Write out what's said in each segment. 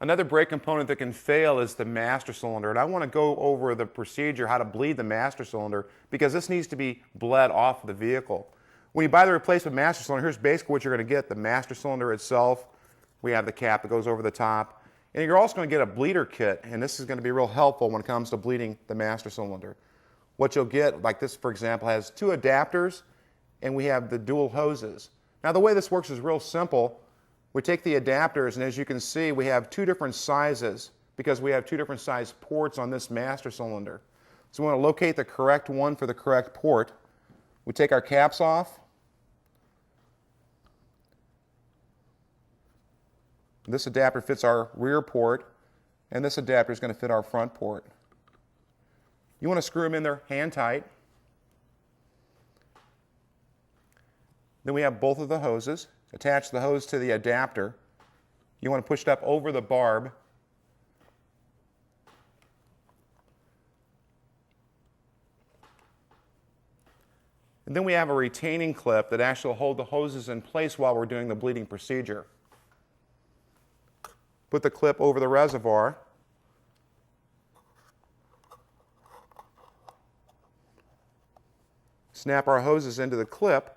Another brake component that can fail is the master cylinder, and I want to go over the procedure how to bleed the master cylinder because this needs to be bled off the vehicle. When you buy the replacement master cylinder, here's basically what you're going to get: the master cylinder itself. We have the cap that goes over the top, and you're also going to get a bleeder kit, and this is going to be real helpful when it comes to bleeding the master cylinder. What you'll get, like this for example, has two adapters, and we have the dual hoses. Now the way this works is real simple. We take the adapters, and as you can see, we have two different sizes because we have two different size ports on this master cylinder. So we want to locate the correct one for the correct port. We take our caps off. This adapter fits our rear port, and this adapter is going to fit our front port. You want to screw them in there hand tight. Then we have both of the hoses. Attach the hose to the adapter. You want to push it up over the barb. And then we have a retaining clip that actually will hold the hoses in place while we're doing the bleeding procedure. Put the clip over the reservoir. Snap our hoses into the clip.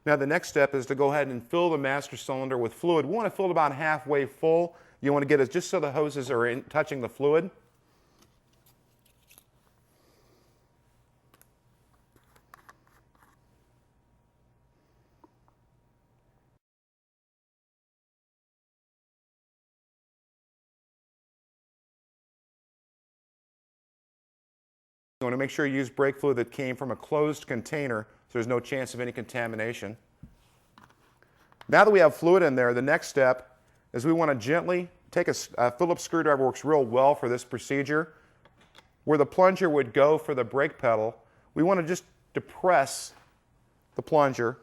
Now the next step is to go ahead and fill the master cylinder with fluid. We want to fill it about halfway full. You want to get it just so the hoses are touching the fluid. You want to make sure you use brake fluid that came from a closed container so there's no chance of any contamination. Now that we have fluid in there, the next step is we want to gently take a Phillips screwdriver. Works real well for this procedure. Where the plunger would go for the brake pedal, we want to just depress the plunger.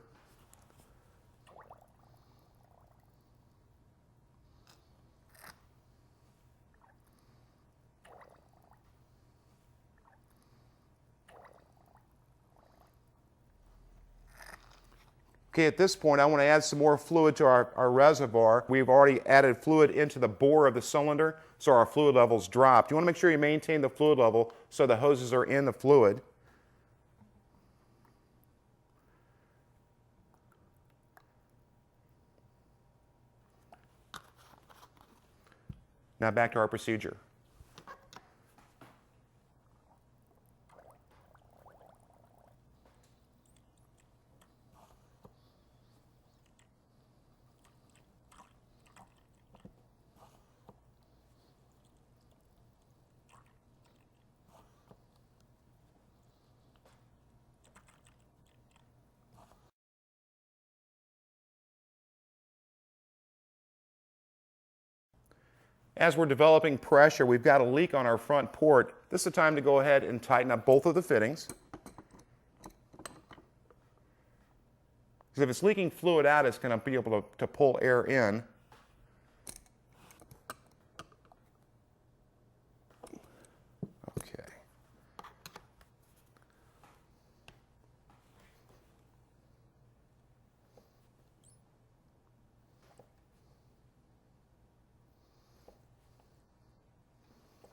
Okay, at this point I want to add some more fluid to our reservoir. We've already added fluid into the bore of the cylinder, so our fluid levels dropped. You want to make sure you maintain the fluid level so the hoses are in the fluid. Now back to our procedure. As we're developing pressure, we've got a leak on our front port. This is the time to go ahead and tighten up both of the fittings. Because if it's leaking fluid out, it's going to be able to pull air in. Okay.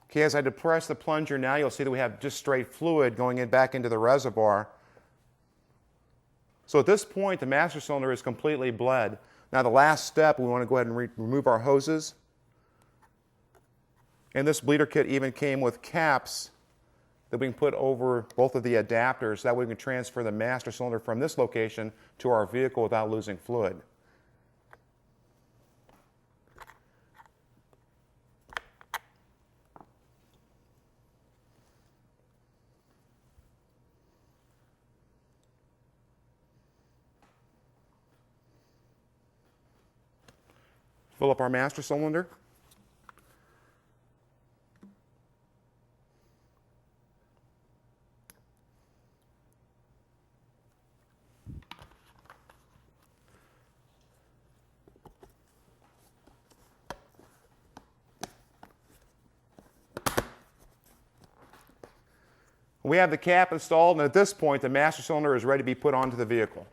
Okay, as I depress the plunger now, you'll see that we have just straight fluid going back into the reservoir. So at this point, the master cylinder is completely bled. Now the last step, we want to go ahead and remove our hoses. And this bleeder kit even came with caps that we can put over both of the adapters. That way we can transfer the master cylinder from this location to our vehicle without losing fluid. Fill up our master cylinder. We have the cap installed, and at this point, the master cylinder is ready to be put onto the vehicle.